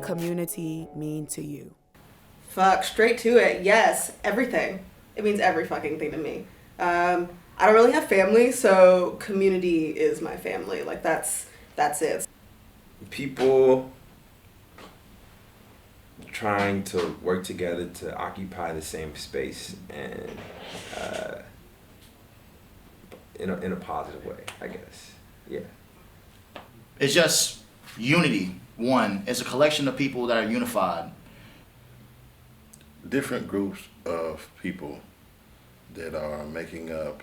community mean to you? Fuck, straight to it. Yes, everything. It means every fucking thing to me. I don't really have family, so community is my family. Like that's it. People trying to work together to occupy the same space and in a positive way, I guess. Yeah. It's just unity. One, it's a collection of people that are unified. Different groups of people that are making up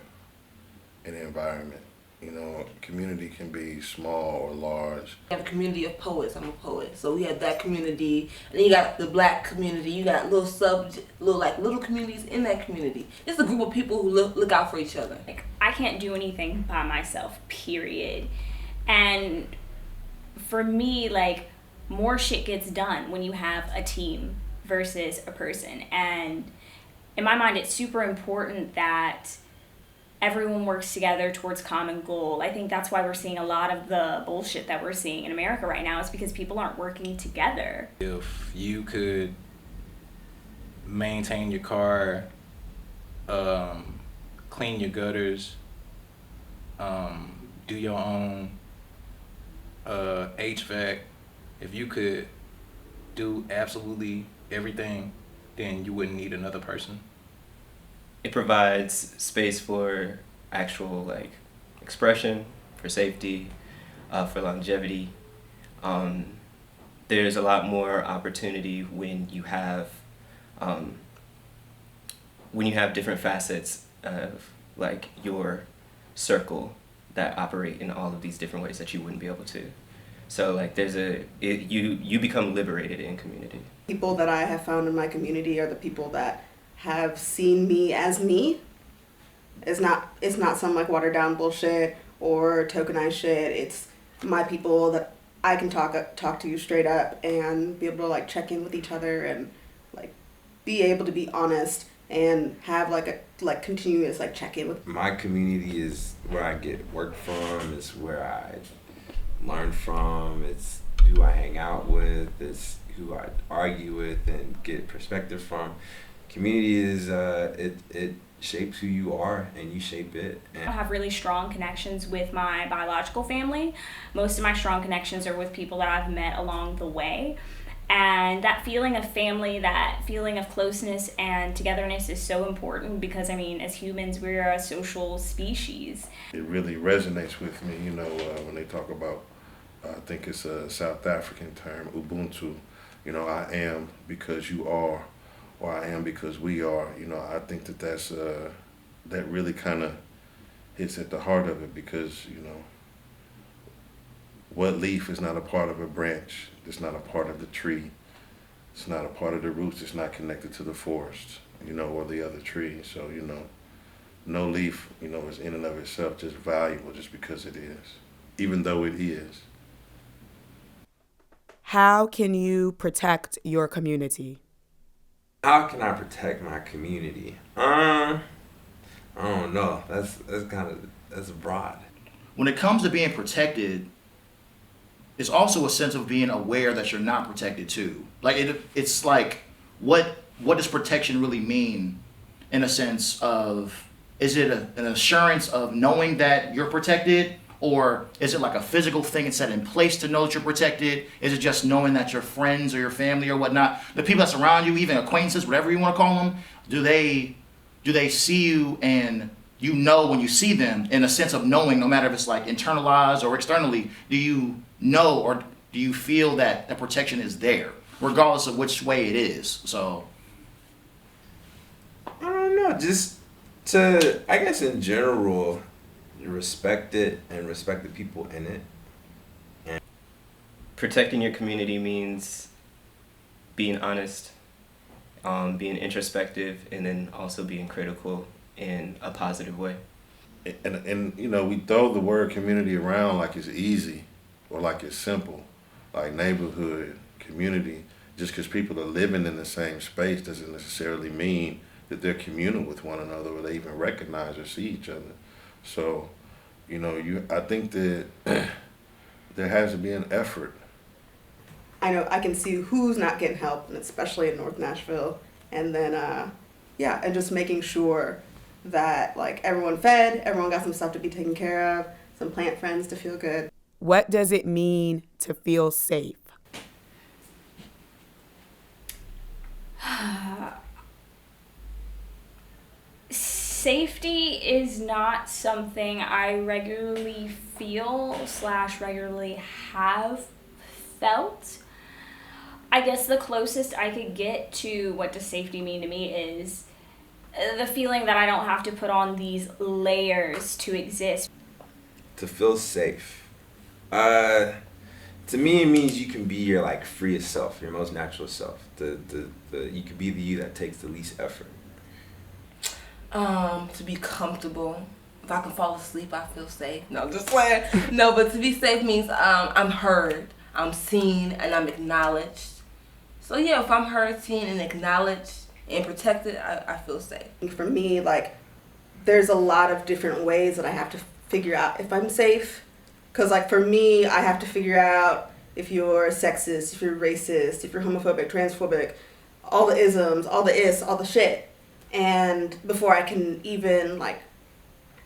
an environment. You know, community can be small or large. We have a community of poets. I'm a poet, so we have that community, and then you got the black community. You got little communities in that community. It's a group of people who look out for each other. Like, I can't do anything by myself, period. And for me, like, more shit gets done when you have a team versus a person. And in my mind, it's super important that everyone works together towards common goal. I think that's why we're seeing a lot of the bullshit that we're seeing in America right now is because people aren't working together. If you could maintain your car, clean your gutters, do your own HVAC, if you could do absolutely everything, then you wouldn't need another person. It provides space for actual like expression, for safety, for longevity. There's a lot more opportunity when you have different facets of like your circle that operate in all of these different ways that you wouldn't be able to. So like you become liberated in community. People that I have found in my community are the people that have seen me as me. It's not some like watered down bullshit or tokenized shit. It's my people that I can talk to you straight up and be able to like check in with each other and like be able to be honest and have like a continuous like check in with. My community is where I get work from. It's where I learn from. It's who I hang out with. It's who I argue with and get perspective from. Community is it shapes who you are and you shape it. I have really strong connections with my biological family. Most of my strong connections are with people that I've met along the way. And that feeling of family, that feeling of closeness and togetherness is so important because, I mean, as humans, we're a social species. It really resonates with me, you know, when they talk about, I think it's a South African term, Ubuntu. You know, I am because you are, or I am because we are. You know, I think that really kind of hits at the heart of it because, you know, what leaf is not a part of a branch? It's not a part of the tree. It's not a part of the roots. It's not connected to the forest, you know, or the other tree. So, you know, no leaf, you know, is in and of itself just valuable just because it is, even though it is. How can you protect your community? How can I protect my community? I don't know. That's broad. When it comes to being protected, it's also a sense of being aware that you're not protected too. Like it's like what does protection really mean in a sense of, is it an assurance of knowing that you're protected, or is it like a physical thing that's set in place to know that you're protected? Is it just knowing that your friends or your family or whatnot, the people that surround you, even acquaintances, whatever you want to call them, do they see you and you know when you see them in a sense of knowing, no matter if it's like internalized or externally, do you know or do you feel that the protection is there, regardless of which way it is? So I don't know, just to, I guess in general, respect it and respect the people in it. And protecting your community means being honest, being introspective, and then also being critical in a positive way. And you know, we throw the word community around like it's easy or like it's simple, like neighborhood, community. Just because people are living in the same space doesn't necessarily mean that they're communal with one another or they even recognize or see each other. So, you know, I think that there has to be an effort. I know I can see who's not getting help, and especially in North Nashville. And then, and just making sure that like everyone fed, everyone got some stuff to be taken care of, some plant friends to feel good. What does it mean to feel safe? Safety is not something I regularly feel / regularly have felt. I guess the closest I could get to what does safety mean to me is the feeling that I don't have to put on these layers to exist. To feel safe. To me, it means you can be your like freest self, your most natural self. You can be the you that takes the least effort. To be comfortable. If I can fall asleep, I feel safe. No, just playing. No, but to be safe means I'm heard, I'm seen, and I'm acknowledged. So yeah, if I'm heard, seen, and acknowledged and protected, I feel safe. And for me, like, there's a lot of different ways that I have to figure out if I'm safe. Because, like, for me, I have to figure out if you're sexist, if you're racist, if you're homophobic, transphobic, all the isms, all the is, all the shit. And before I can even, like,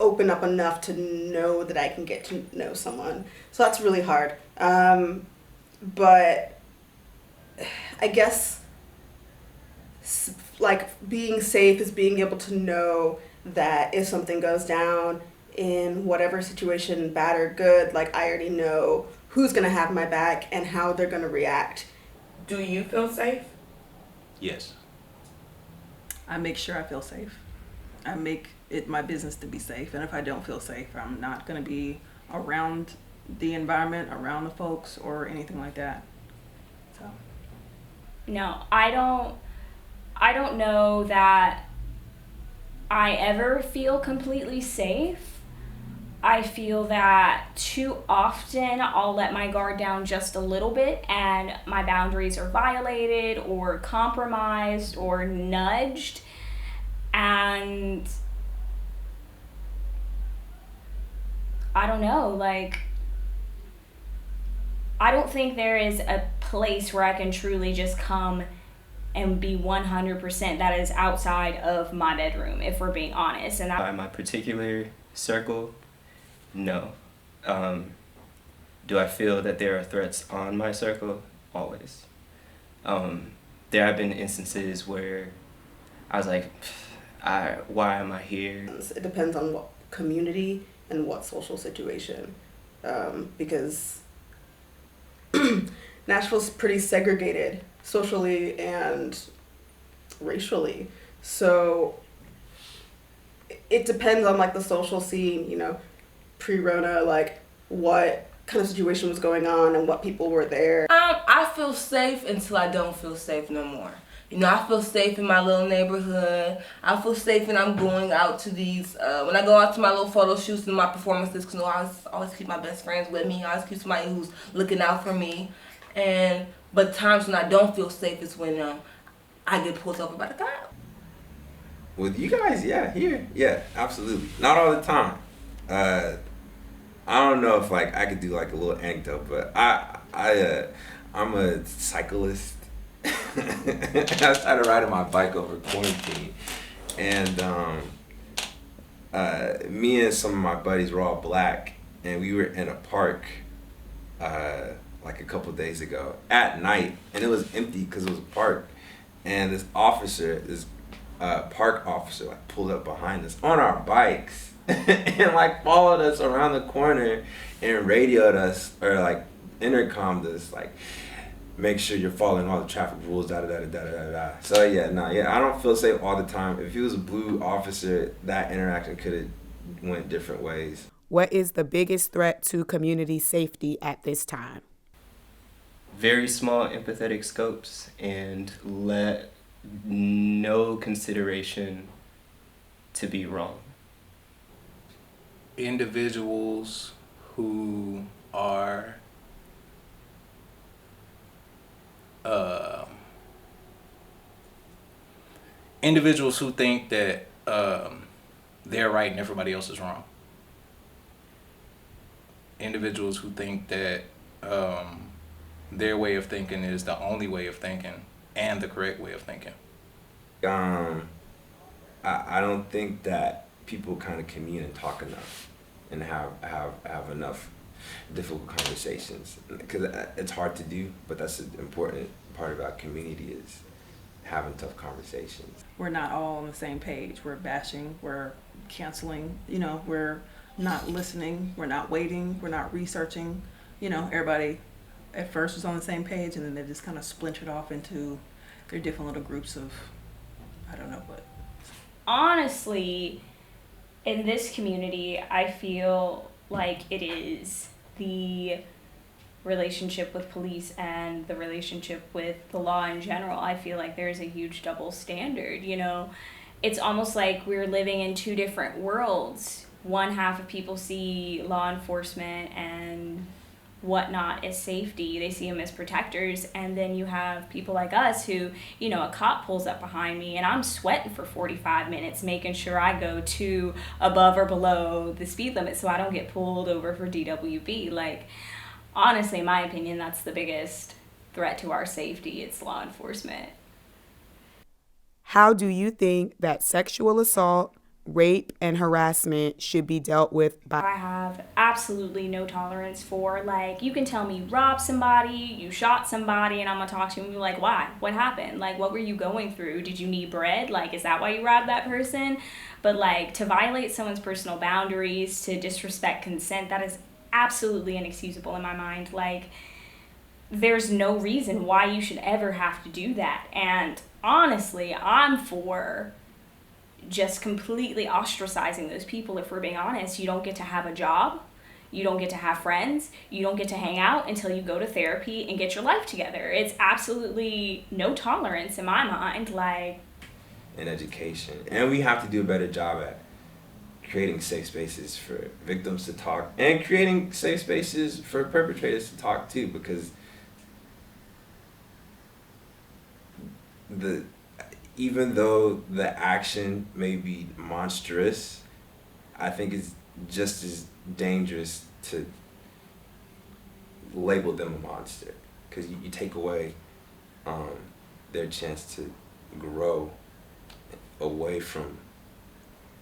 open up enough to know that I can get to know someone. So that's really hard. But I guess, like, being safe is being able to know that if something goes down in whatever situation, bad or good, like, I already know who's going to have my back and how they're going to react. Do you feel safe? Yes. I make sure I feel safe. I make it my business to be safe. And if I don't feel safe, I'm not going to be around the environment, around the folks, or anything like that. So. No, I don't know that I ever feel completely safe. I feel that too often I'll let my guard down just a little bit and my boundaries are violated or compromised or nudged. And I don't know, like, I don't think there is a place where I can truly just come and be 100% that is outside of my bedroom, if we're being honest. And By my particular circle, no. Do I feel that there are threats on my circle? Always. There have been instances where I was like, why am I here? It depends on what community and what social situation. Because Nashville's pretty segregated socially and racially. So it depends on, like, the social scene, you know, pre-Rona, like, what kind of situation was going on and what people were there. I feel safe until I don't feel safe no more. You know, I feel safe in my little neighborhood. I feel safe when I'm going out to these, when I go out to my little photo shoots and my performances, because, you know, I always keep my best friends with me. I always keep somebody who's looking out for me. But times when I don't feel safe is when I get pulled over by the cop. With you guys, yeah, absolutely. Not all the time. I don't know if, like, I could do, like, a little anecdote, but I'm a cyclist. I started riding my bike over quarantine, and me and some of my buddies were all black, and we were in a park like a couple days ago at night, and it was empty because it was a park, and this park officer, like, pulled up behind us on our bikes and, like, followed us around the corner and radioed us, or, like, intercommed us, like, make sure you're following all the traffic rules, da da da da da da da. So I don't feel safe all the time. If he was a blue officer, that interaction could have went different ways. What is the biggest threat to community safety at this time? Very small empathetic scopes, and let no consideration to be wrong. Individuals who are individuals who think that they're right and everybody else is wrong. Individuals who think that their way of thinking is the only way of thinking and the correct way of thinking? I don't think that people kind of commune and talk enough and have enough difficult conversations, because it's hard to do, but that's an important part about community is having tough conversations. We're not all on the same page. We're bashing, we're canceling, you know, we're not listening, we're not waiting, we're not researching. You know, everybody at first was on the same page, and then they just kind of splintered off into their different little groups of, I don't know what. Honestly, in this community, I feel like it is the relationship with police and the relationship with the law in general. I feel like there's a huge double standard, you know. It's almost like we're living in two different worlds. One half of people see law enforcement and whatnot as safety. They see them as protectors. And then you have people like us who, you know, a cop pulls up behind me and I'm sweating for 45 minutes making sure I go to above or below the speed limit so I don't get pulled over for DWB. Like, honestly, in my opinion, that's the biggest threat to our safety. It's law enforcement. How do you think that sexual assault, rape, and harassment should be dealt with by? I have absolutely no tolerance for, like, you can tell me you robbed somebody, you shot somebody, and I'm gonna talk to you and be like, why? What happened? Like, what were you going through? Did you need bread? Like, is that why you robbed that person? But, like, to violate someone's personal boundaries, to disrespect consent, that is absolutely inexcusable in my mind. Like, there's no reason why you should ever have to do that. And honestly, I'm for just completely ostracizing those people. If we're being honest, you don't get to have a job, you don't get to have friends, you don't get to hang out until you go to therapy and get your life together. It's absolutely no tolerance in my mind. Like, In education, and we have to do a better job at creating safe spaces for victims to talk and creating safe spaces for perpetrators to talk too, because even though the action may be monstrous, I think it's just as dangerous to label them a monster, because you take away their chance to grow away from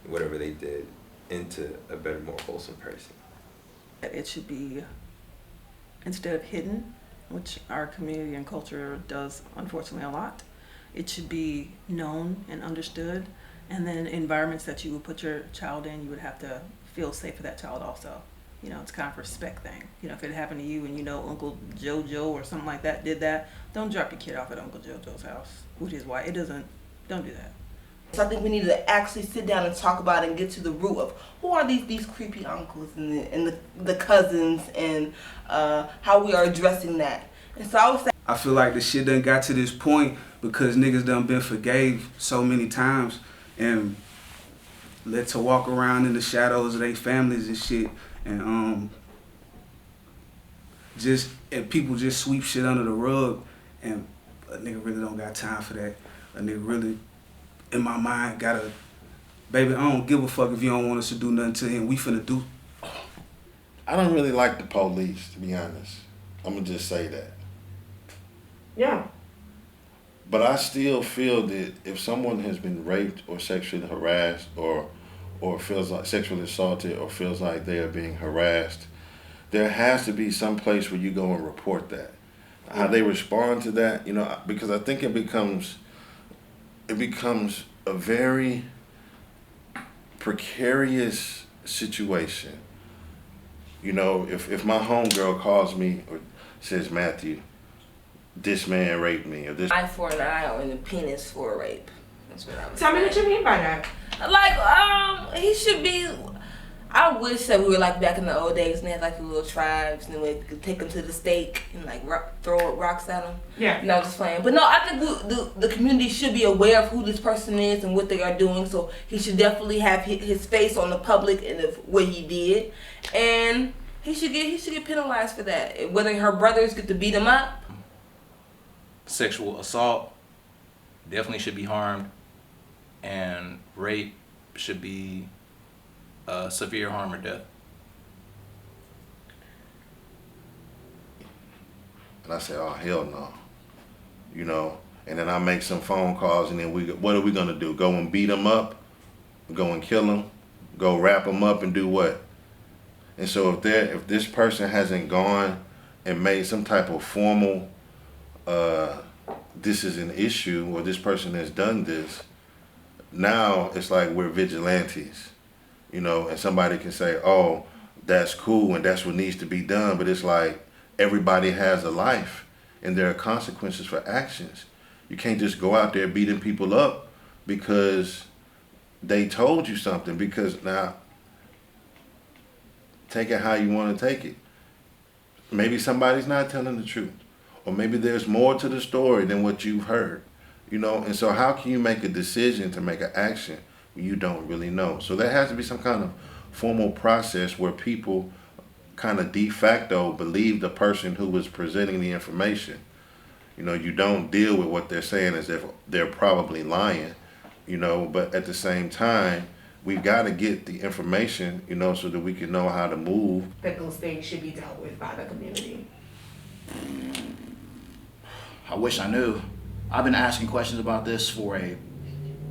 whatever they did into a better, more wholesome person. It should be, instead of hidden, which our community and culture does unfortunately a lot, it should be known and understood. And then environments that you would put your child in, you would have to feel safe for that child also. You know, it's kind of a respect thing. You know, if it happened to you and you know Uncle JoJo or something like that did that, don't drop your kid off at Uncle JoJo's house with his wife. Don't do that. So I think we need to actually sit down and talk about it and get to the root of who are these creepy uncles and the cousins, and how we are addressing that. And so I would say, I feel like the shit done got to this point because niggas done been forgave so many times and let to walk around in the shadows of their families and shit, and people just sweep shit under the rug, and a nigga really don't got time for that. A nigga really, in my mind, gotta, baby, I don't give a fuck if you don't want us to do nothing to him. We finna do. I don't really like the police, to be honest. I'm gonna just say that. Yeah. But I still feel that if someone has been raped or sexually harassed or feels like sexually assaulted or feels like they are being harassed, there has to be some place where you go and report that. How they respond to that, you know, because I think it becomes a very precarious situation. You know, if my homegirl calls me or says, Matthew, this man raped me, or this eye for an eye and a penis for a rape. That's what I was Tell me saying. what you mean by that. Like, he should be. I wish that we were like back in the old days and they had like the little tribes and we could take them to the stake and like throw rocks at them. Yeah. No, just playing. But no, I think the community should be aware of who this person is and what they are doing. So he should definitely have his face on the public and of what he did, and he should get penalized for that. Whether her brothers get to beat him up. Sexual assault definitely should be harmed, and rape should be severe harm or death. And I say, oh, hell no. You know, and then I make some phone calls, and then what are we gonna do? Go and beat them up? Go and kill them? Go wrap them up and do what? And so if this person hasn't gone and made some type of formal, this is an issue, or this person has done this, now it's like we're vigilantes, you know, and somebody can say, oh, that's cool and that's what needs to be done, but it's like everybody has a life and there are consequences for actions. You can't just go out there beating people up because they told you something, because now, take it how you want to take it. Maybe somebody's not telling the truth, or maybe there's more to the story than what you've heard, you know, and so how can you make a decision to make an action when you don't really know? So there has to be some kind of formal process where people kind of de facto believe the person who was presenting the information. You know, you don't deal with what they're saying as if they're probably lying, you know, but at the same time, we've got to get the information, you know, so that we can know how to move. That those things should be dealt with by the community. I wish I knew. I've been asking questions about this for a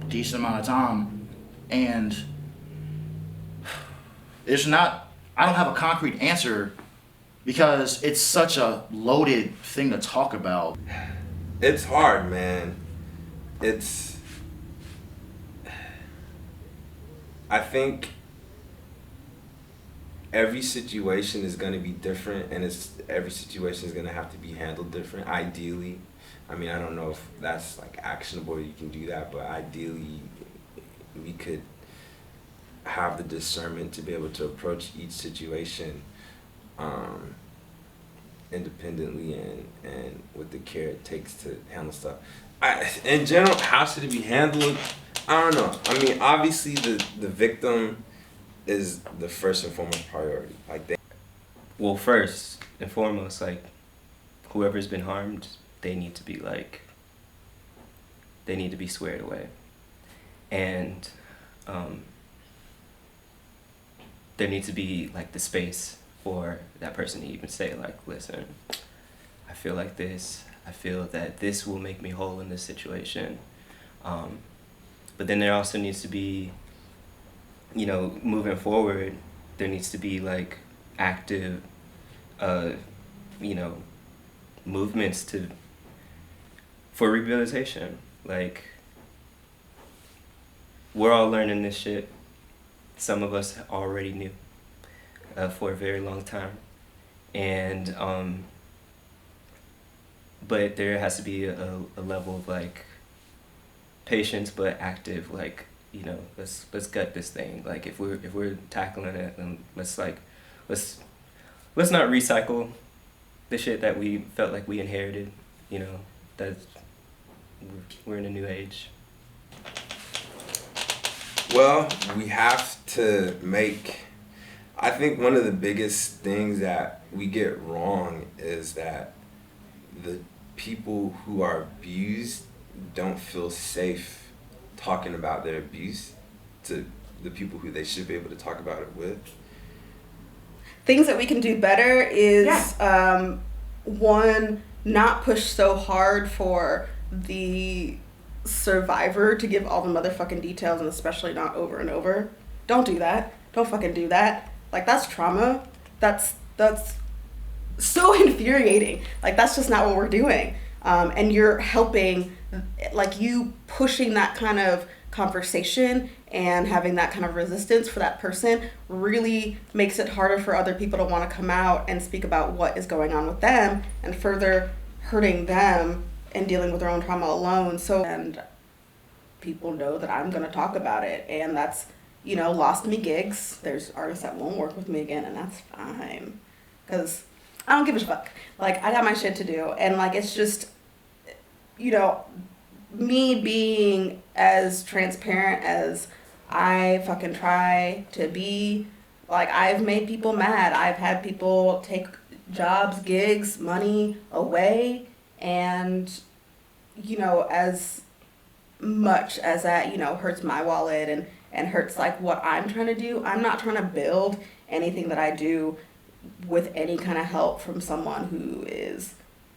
decent amount of time, and I don't have a concrete answer because it's such a loaded thing to talk about. It's hard, man. I think every situation is going to be different, and every situation is going to have to be handled different, ideally. I mean, I don't know if that's like actionable, you can do that, but ideally we could have the discernment to be able to approach each situation independently and with the care it takes to handle stuff. In general, how should it be handled? I don't know. I mean, obviously the victim is the first and foremost priority. Well, first and foremost, like, whoever's been harmed, they need to be squared away. And there needs to be like the space for that person to even say, like, listen, I feel like this, I feel that this will make me whole in this situation. But then there also needs to be, you know, moving forward, there needs to be like active, you know, movements for rehabilitation. Like, we're all learning this shit. Some of us already knew for a very long time. And, but there has to be a level of like patience, but active, like, you know, let's gut this thing. Like, if we're tackling it, then let's not recycle the shit that we felt like we inherited. You know, that we're in a new age. Well, we have to I think one of the biggest things that we get wrong is that the people who are abused don't feel safe talking about their abuse to the people who they should be able to talk about it with. Things that we can do better is, one, not push so hard for the survivor to give all the motherfucking details, and especially not over and over. Don't do that. Don't fucking do that. Like, that's trauma. That's so infuriating. Like, that's just not what we're doing. And you're helping, like, you pushing that kind of conversation and having that kind of resistance for that person really makes it harder for other people to want to come out and speak about what is going on with them, and further hurting them and dealing with their own trauma alone. So, and people know that I'm going to talk about it, and that's, you know, lost me gigs. There's artists that won't work with me again, and that's fine, because I don't give a fuck. Like, I got my shit to do, and like, it's just, you know, me being as transparent as I fucking try to be. Like, I've made people mad. I've had people take jobs, gigs, money away, and, you know, as much as that, you know, hurts my wallet and hurts like what I'm trying to do, I'm not trying to build anything that I do with any kind of help from someone who is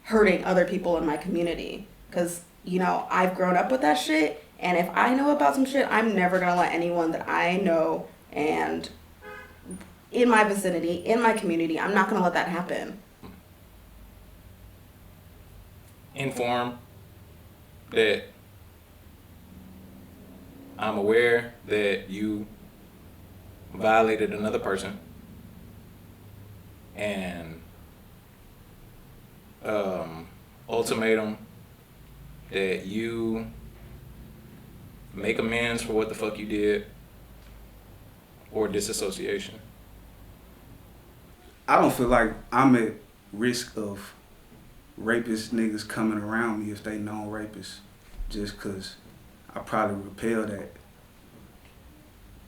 hurting other people in my community. Because, you know, I've grown up with that shit. And if I know about some shit, I'm never going to let anyone that I know and in my vicinity, in my community, I'm not going to let that happen. Inform that I'm aware that you violated another person, and ultimatum that you make amends for what the fuck you did, or disassociation. I don't feel like I'm at risk of rapist niggas coming around me if they known rapists, just because I probably repel that.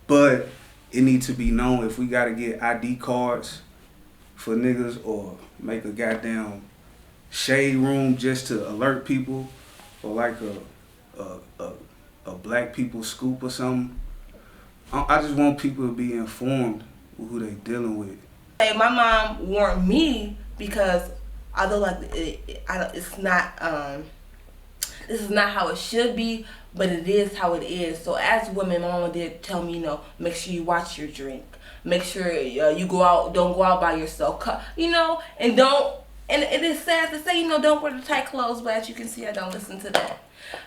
But it needs to be known if we gotta get ID cards for niggas or make a goddamn shade room just to alert people, or like a black people scoop or something. I just want people to be informed with who they dealing with. Hey, my mom warned me because although like it's not this is not how it should be, but it is how it is. So as women, my mama did tell me, you know, make sure you watch your drink. Make sure you go out, don't go out by yourself, you know, and don't. And it is sad to say, you know, don't wear the tight clothes, but as you can see, I don't listen to that.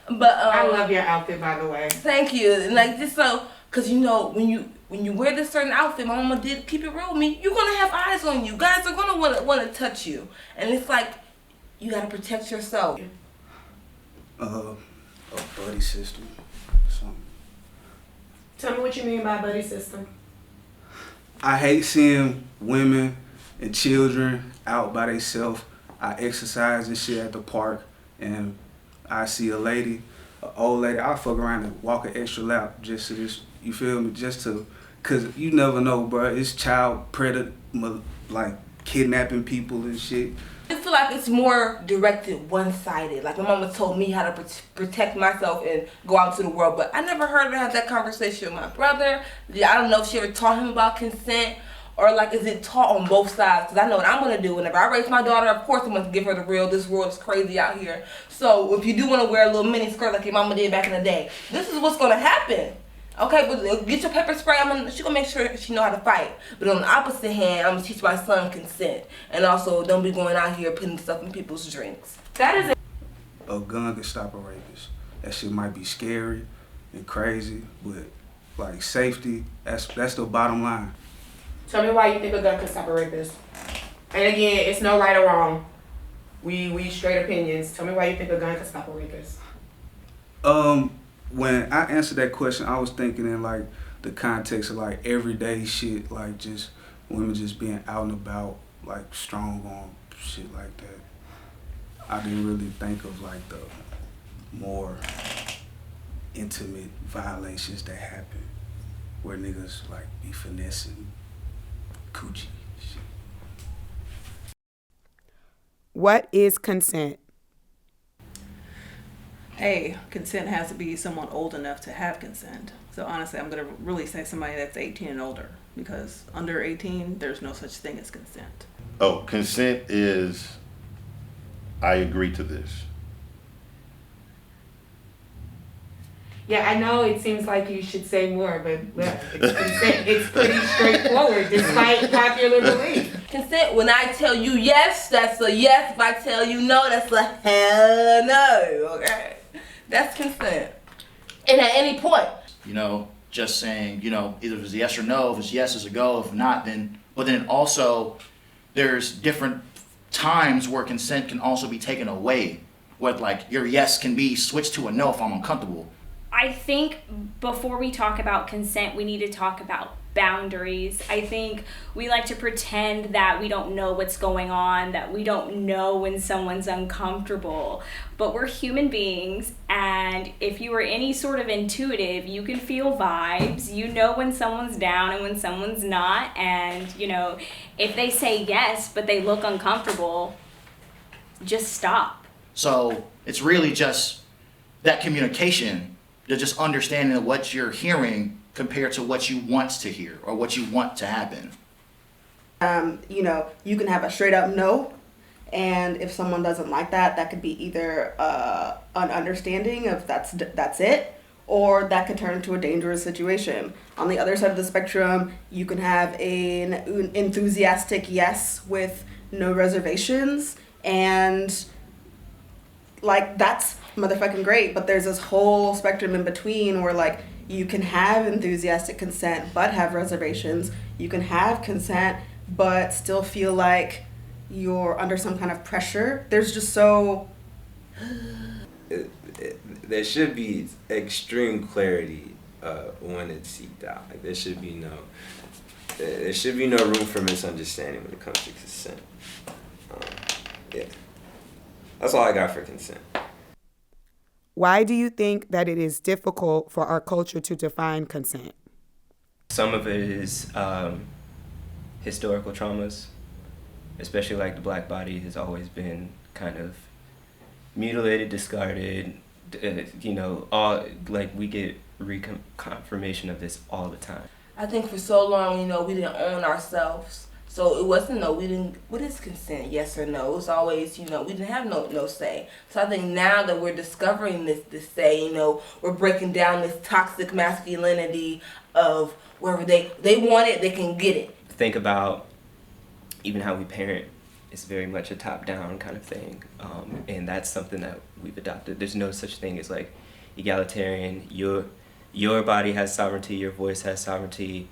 But I love your outfit, by the way. Thank you. And like just so, cause you know when you wear this certain outfit, my mama did keep it real with me. You're gonna have eyes on you. Guys are gonna wanna touch you, and it's like you gotta protect yourself. A buddy system, something. Tell me what you mean by buddy system. I hate seeing women and children out by themselves. I exercise and shit at the park, and I see a lady, an old lady, I'll fuck around and walk an extra lap just to this, you feel me? Just to, cause you never know, bro. It's child predator, like kidnapping people and shit. I feel like it's more directed one-sided. Like my mama told me how to protect myself and go out to the world, but I never heard her have that conversation with my brother. I don't know if she ever taught him about consent, or like is it taught on both sides? Because I know what I'm gonna do. Whenever I raise my daughter, of course I'm gonna give her the real. This world is crazy out here. So if you do want to wear a little mini skirt like your mama did back in the day, this is what's gonna happen. Okay, but get your pepper spray. She gonna make sure she know how to fight. But on the opposite hand, I'm gonna teach my son consent, and also don't be going out here putting stuff in people's drinks. That is A gun can stop a rapist. That shit might be scary and crazy, but like safety, that's the bottom line. Tell me why you think a gun could stop a rapist. And again, it's no right or wrong. We straight opinions. Tell me why you think a gun could stop a rapist. When I answered that question, I was thinking in like the context of like everyday shit, like just women just being out and about, like strong on shit like that. I didn't really think of like the more intimate violations that happen where niggas like be finessing coochie shit. What is consent? A, consent has to be someone old enough to have consent. So honestly, I'm going to really say somebody that's 18 and older, because under 18, there's no such thing as consent. Oh, consent is, I agree to this. Yeah, I know it seems like you should say more, but it's consent. It's pretty straightforward, despite popular belief. Consent, when I tell you yes, that's a yes. If I tell you no, that's a hell no, okay? That's consent. And at any point. You know, just saying, you know, either it's a yes or no. If it's yes, it's a go. If not, then, but then also there's different times where consent can also be taken away. Where like your yes can be switched to a no if I'm uncomfortable. I think before we talk about consent, we need to talk about boundaries. I think we like to pretend that we don't know what's going on, that we don't know when someone's uncomfortable, but we're human beings, and if you are any sort of intuitive, you can feel vibes. You know when someone's down and when someone's not, and you know, if they say yes but they look uncomfortable, just stop. So it's really just that communication, just understanding what you're hearing compared to what you want to hear or what you want to happen. You know, you can have a straight up no, And if someone doesn't like that, that could be either an understanding of that's it, or that could turn into a dangerous situation. On the other side of the spectrum, you can have an enthusiastic yes with no reservations, and like that's motherfucking great. But there's this whole spectrum in between where like you can have enthusiastic consent but have reservations. You can have consent but still feel like you're under some kind of pressure. There's just so there should be extreme clarity when it's seeked out. Like there should be no room for misunderstanding when it comes to consent. Yeah, that's all I got for consent. Why do you think that it is difficult for our culture to define consent? Some of it is historical traumas, especially like the black body has always been kind of mutilated, discarded, all like we get reconfirmation of this all the time. I think for so long, we didn't own ourselves. So it wasn't what is consent, yes or no? It was always, we didn't have no say. So I think now that we're discovering this say, we're breaking down this toxic masculinity of wherever they want it, they can get it. Think about even how we parent. It's very much a top-down kind of thing. And that's something that we've adopted. There's no such thing as like egalitarian. Your body has sovereignty, your voice has sovereignty,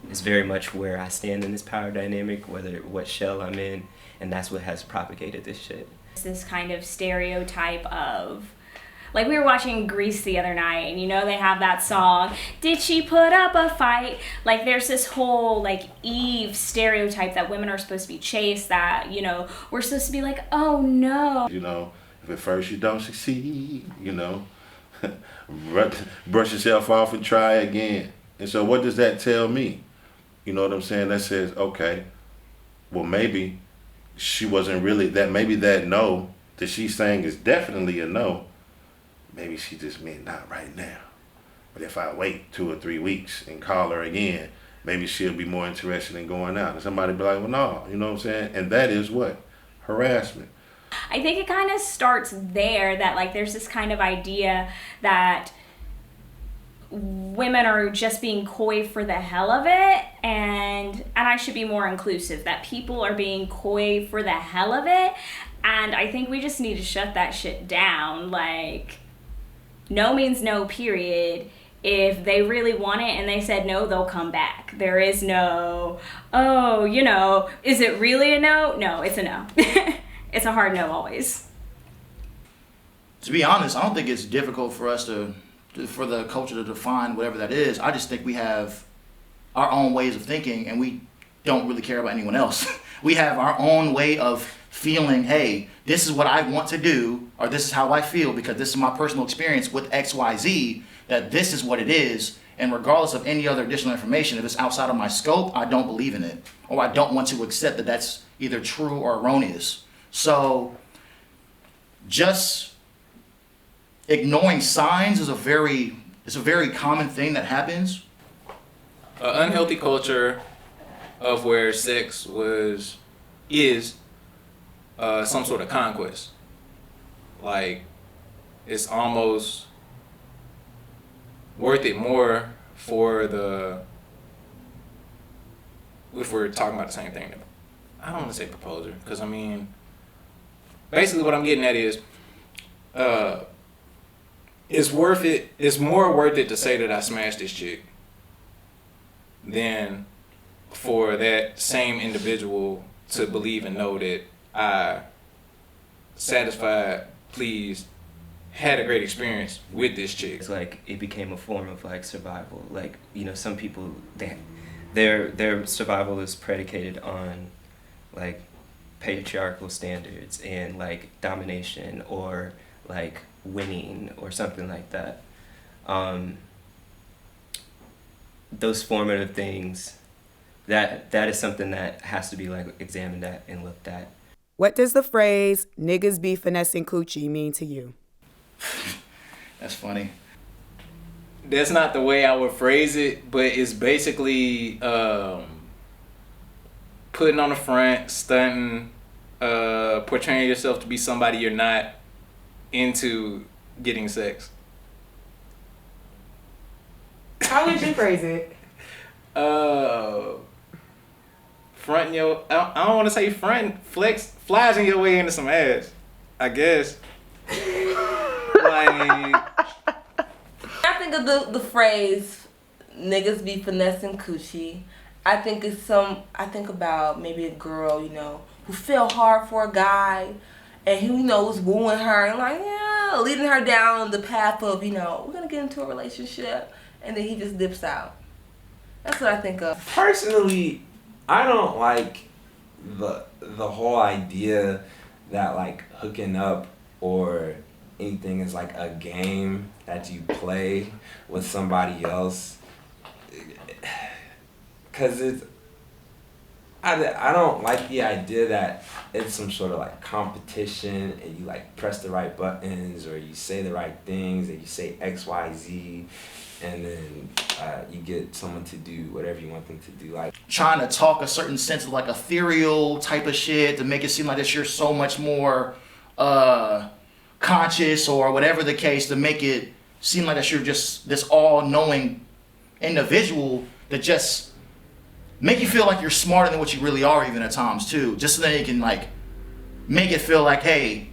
it's very much where I stand in this power dynamic, what shell I'm in, and that's what has propagated this shit. This kind of stereotype of, like we were watching Grease the other night, and they have that song, "Did she put up a fight?" Like there's this whole like Eve stereotype that women are supposed to be chaste, that, we're supposed to be like, oh no. If at first you don't succeed, brush yourself off and try again. And so what does that tell me? You know what I'm saying? That says, okay, well, maybe she wasn't really that, maybe that no that she's saying is definitely a no. Maybe she just meant not right now. But if I wait 2 or 3 weeks and call her again, maybe she'll be more interested in going out. And somebody be like, well, no, you know what I'm saying? And that is what? Harassment. I think it kind of starts there, that like there's this kind of idea that women are just being coy for the hell of it, and I should be more inclusive, that people are being coy for the hell of it, and I think we just need to shut that shit down. Like, no means no, period. If they really want it and they said no, they'll come back. There is no, is it really a no? No, it's a no. It's a hard no always. To be honest, I don't think it's difficult for us for the culture to define whatever that is. I just think we have our own ways of thinking, and we don't really care about anyone else. We have our own way of feeling, hey, this is what I want to do, or this is how I feel because this is my personal experience with XYZ, that this is what it is, and regardless of any other additional information, if it's outside of my scope, I don't believe in it, or I don't want to accept that that's either true or erroneous. So just ignoring signs is a very common thing that happens. An unhealthy culture of where sex is some sort of conquest. Like, it's almost worth it more for if we're talking about the same thing. I don't want to say proposer, because basically what I'm getting at is, it's worth it. It's more worth it to say that I smashed this chick than for that same individual to believe and know that I satisfied, pleased, had a great experience with this chick. It's like it became a form of like survival. Like, some people, their survival is predicated on like patriarchal standards and like domination or like winning or something like that. Those formative things, that is something that has to be like examined at and looked at. What does the phrase "niggas be finessing coochie" mean to you? That's funny. That's not the way I would phrase it, but it's basically putting on the front, stunting, portraying yourself to be somebody you're not into getting sex. How would you phrase it? Fronting your, I don't want to say flashing your way into some ass, I guess. Like, I think of the phrase, niggas be finessing coochie. I think about maybe a girl, you know, who fell hard for a guy and who, you know, was wooing her and like, yeah, leading her down the path of, you know, we're going to get into a relationship, and then he just dips out. That's what I think of. Personally, I don't like the whole idea that like hooking up or anything is like a game that you play with somebody else. Cause I don't like the idea that it's some sort of like competition and you like press the right buttons or you say the right things and you say X, Y, Z, and then you get someone to do whatever you want them to do. Like trying to talk a certain sense of like ethereal type of shit to make it seem like that you're so much more conscious or whatever the case, to make it seem like that you're just this all-knowing individual that just make you feel like you're smarter than what you really are even at times too, just so that you can like make it feel like, hey,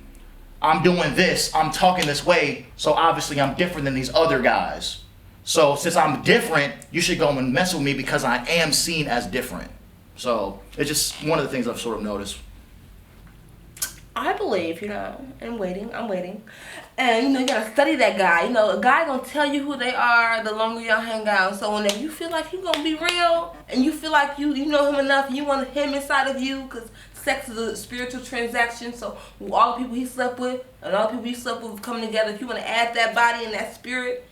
I'm doing this, I'm talking this way, so obviously I'm different than these other guys. So since I'm different, you should go and mess with me because I am seen as different. So it's just one of the things I've sort of noticed. I believe, you know, I'm waiting. And, you know, you gotta study that guy. You know, a guy gonna tell you who they are the longer y'all hang out. So whenever you feel like he's gonna be real and you feel like you know him enough and you want him inside of you, because sex is a spiritual transaction. So all the people he slept with and all the people you slept with coming together, if you want to add that body and that spirit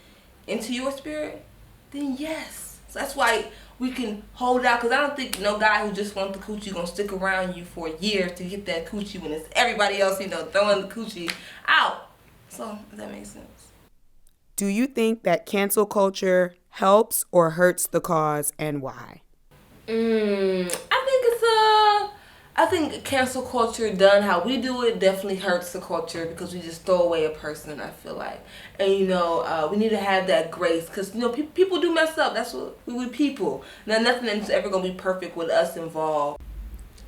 into your spirit, then yes. So that's why we can hold out, because I don't think no guy who just wants the coochie gonna stick around you for years to get that coochie when it's everybody else, you know, throwing the coochie out. So, if that makes sense. Do you think that cancel culture helps or hurts the cause, and why? I think cancel culture done how we do it definitely hurts the culture, because we just throw away a person, I feel like. And, you know, we need to have that grace, because, you know, people do mess up. That's what we people. Now, nothing is ever going to be perfect with us involved.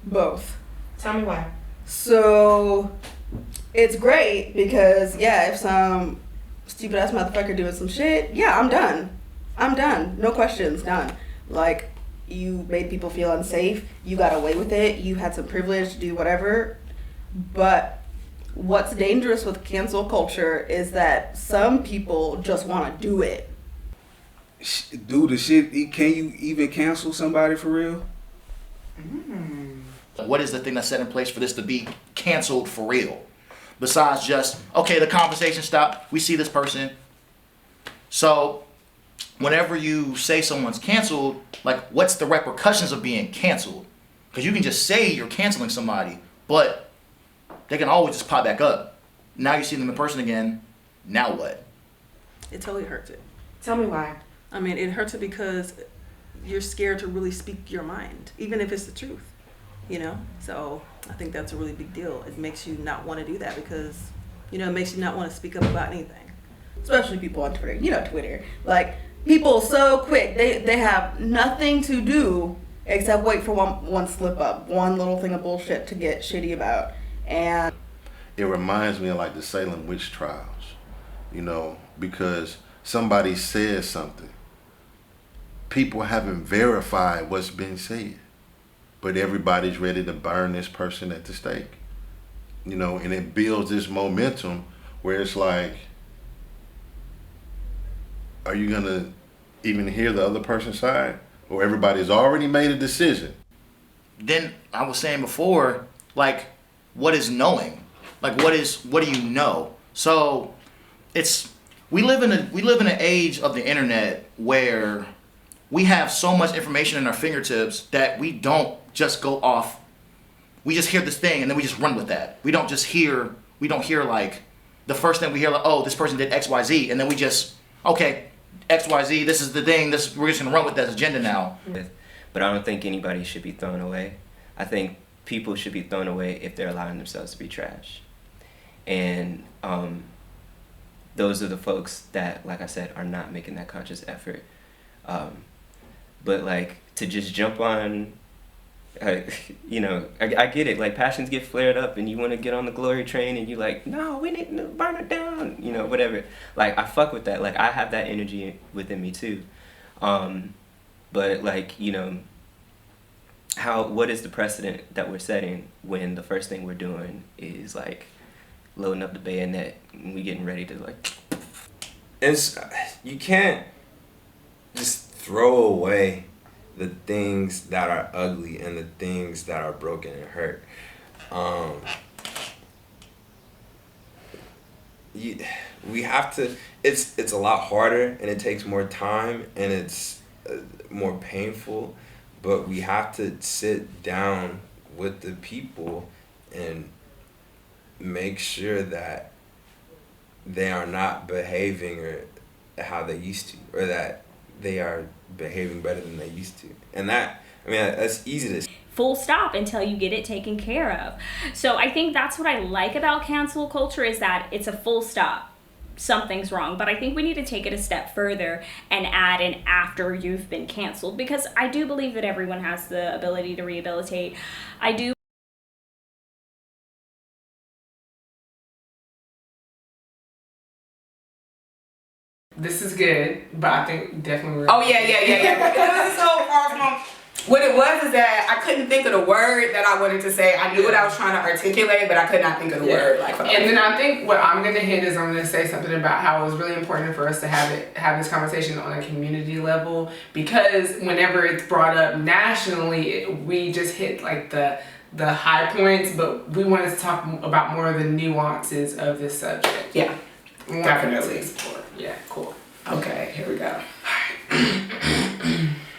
Both. Tell me why. So it's great because, yeah, if some stupid ass motherfucker doing some shit, yeah, I'm done. No questions, done. Like, you made people feel unsafe, you got away with it, you had some privilege to do whatever. But what's dangerous with cancel culture is that some people just want to do it. Do the shit. Can you even cancel somebody for real? What is the thing that's set in place for this to be canceled for real? Besides just, okay, the conversation stopped, we see this person. So whenever you say someone's canceled, like, what's the repercussions of being canceled? Because you can just say you're canceling somebody, but they can always just pop back up. Now you see them in person again, now what? It totally hurts it. Tell me why. I mean, it hurts it because you're scared to really speak your mind, even if it's the truth, you know? So I think that's a really big deal. It makes you not want to do that because, you know, it makes you not want to speak up about anything. Especially people on Twitter. You know Twitter. Like, people so quick, they have nothing to do except wait for one slip up, one little thing of bullshit to get shitty about. And it reminds me of like the Salem witch trials, you know, because somebody says something. People haven't verified what's been said, but everybody's ready to burn this person at the stake, you know, and it builds this momentum where it's like, are you gonna even hear the other person's side? Or everybody's already made a decision? Then I was saying before, like, what is knowing? Like, what do you know? So we live in an age of the internet where we have so much information in our fingertips that we don't just go off. We just hear this thing and then we just run with that. We don't hear like the first thing we hear, like, oh, this person did XYZ, and then we just, okay, XYZ, this is the thing, we're just gonna run with that agenda now. But I don't think anybody should be thrown away. I think people should be thrown away if they're allowing themselves to be trash. And those are the folks that, like I said, are not making that conscious effort. But like to just jump on, you know, I get it. Like passions get flared up, and you want to get on the glory train, and you like, no, we need to burn it down, you know, whatever. Like I fuck with that. Like I have that energy within me too. But like, you know, what is the precedent that we're setting when the first thing we're doing is like loading up the bayonet and we getting ready to like. You can't just throw away the things that are ugly and the things that are broken and hurt. We have to. It's a lot harder and it takes more time and it's more painful, but we have to sit down with the people and make sure that they are not behaving or how they used to, or that they are behaving better than they used to. And that, I mean, that's easy to full stop until you get it taken care of. So I think that's what I like about cancel culture, is that it's a full stop. Something's wrong. But I think we need to take it a step further and add an after you've been canceled, because I do believe that everyone has the ability to rehabilitate. I do. This is good, but I think definitely. Oh yeah. This is so far from. What it was is that I couldn't think of the word that I wanted to say. I knew what I was trying to articulate, but I could not think of the word. And then I think what I'm going to hit is I'm going to say something about how it was really important for us to have this conversation on a community level, because whenever it's brought up nationally, we just hit like the high points, but we wanted to talk about more of the nuances of this subject. Yeah, definitely explore. Yeah, cool. Okay, here we go.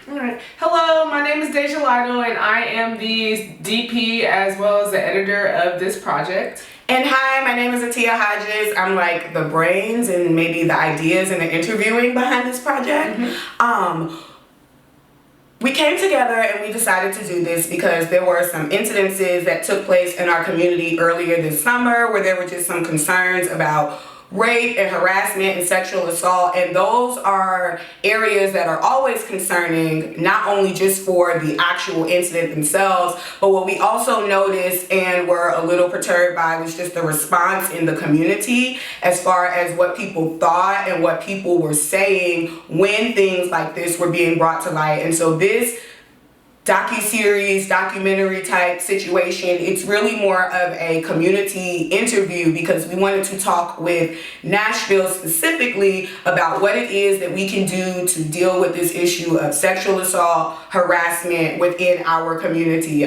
Alright. Hello, my name is Deja Lido and I am the DP as well as the editor of this project. And hi, my name is Atia Hodges. I'm like the brains and maybe the ideas and the interviewing behind this project. We came together and we decided to do this because there were some incidences that took place in our community earlier this summer where there were just some concerns about rape and harassment and sexual assault, and those are areas that are always concerning, not only just for the actual incident themselves, but what we also noticed and were a little perturbed by was just the response in the community as far as what people thought and what people were saying when things like this were being brought to light. And so this docuseries, documentary type situation, it's really more of a community interview because we wanted to talk with Nashville specifically about what it is that we can do to deal with this issue of sexual assault, harassment within our community.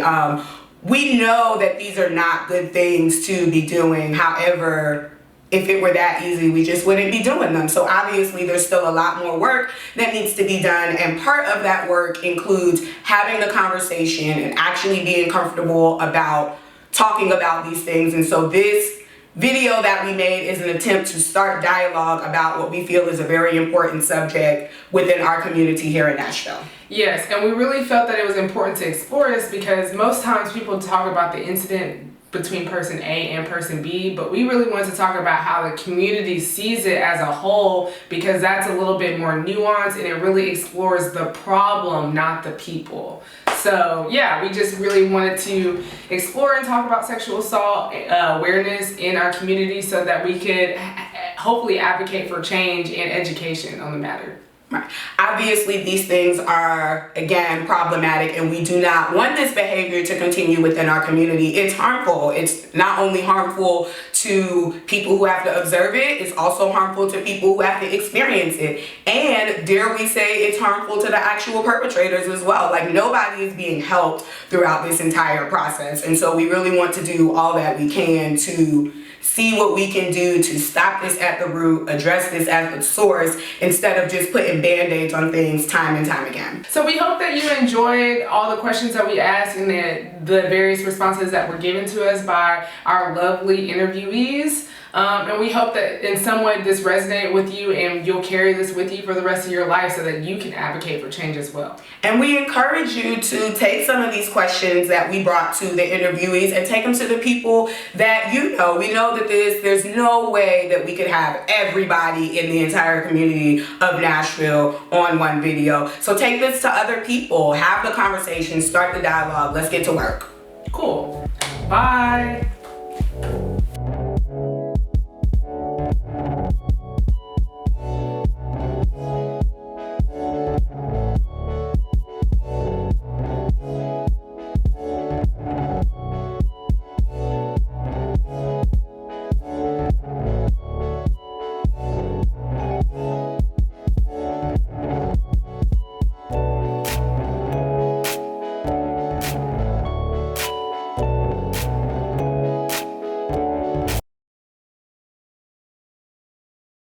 We know that these are not good things to be doing. However, if it were that easy, we just wouldn't be doing them. So obviously there's still a lot more work that needs to be done, and part of that work includes having the conversation and actually being comfortable about talking about these things. And so this video that we made is an attempt to start dialogue about what we feel is a very important subject within our community here in Nashville. Yes, and we really felt that it was important to explore this because most times people talk about the incident between person A and person B, but we really want to talk about how the community sees it as a whole, because that's a little bit more nuanced and it really explores the problem, not the people. So yeah, we just really wanted to explore and talk about sexual assault awareness in our community so that we could hopefully advocate for change and education on the matter. Right. Obviously, these things are, again, problematic, and we do not want this behavior to continue within our community. It's harmful. It's not only harmful to people who have to observe it, it's also harmful to people who have to experience it. And dare we say it's harmful to the actual perpetrators as well. Like, nobody is being helped throughout this entire process. And so we really want to do all that we can to see what we can do to stop this at the root, address this at the source, instead of just putting band-aids on things time and time again. So we hope that you enjoyed all the questions that we asked and the various responses that were given to us by our lovely interviewees. And we hope that in some way this resonated with you and you'll carry this with you for the rest of your life so that you can advocate for change as well. And we encourage you to take some of these questions that we brought to the interviewees and take them to the people that you know. We know that there's no way that we could have everybody in the entire community of Nashville on one video. So take this to other people, have the conversation, start the dialogue. Let's get to work. Cool. Bye.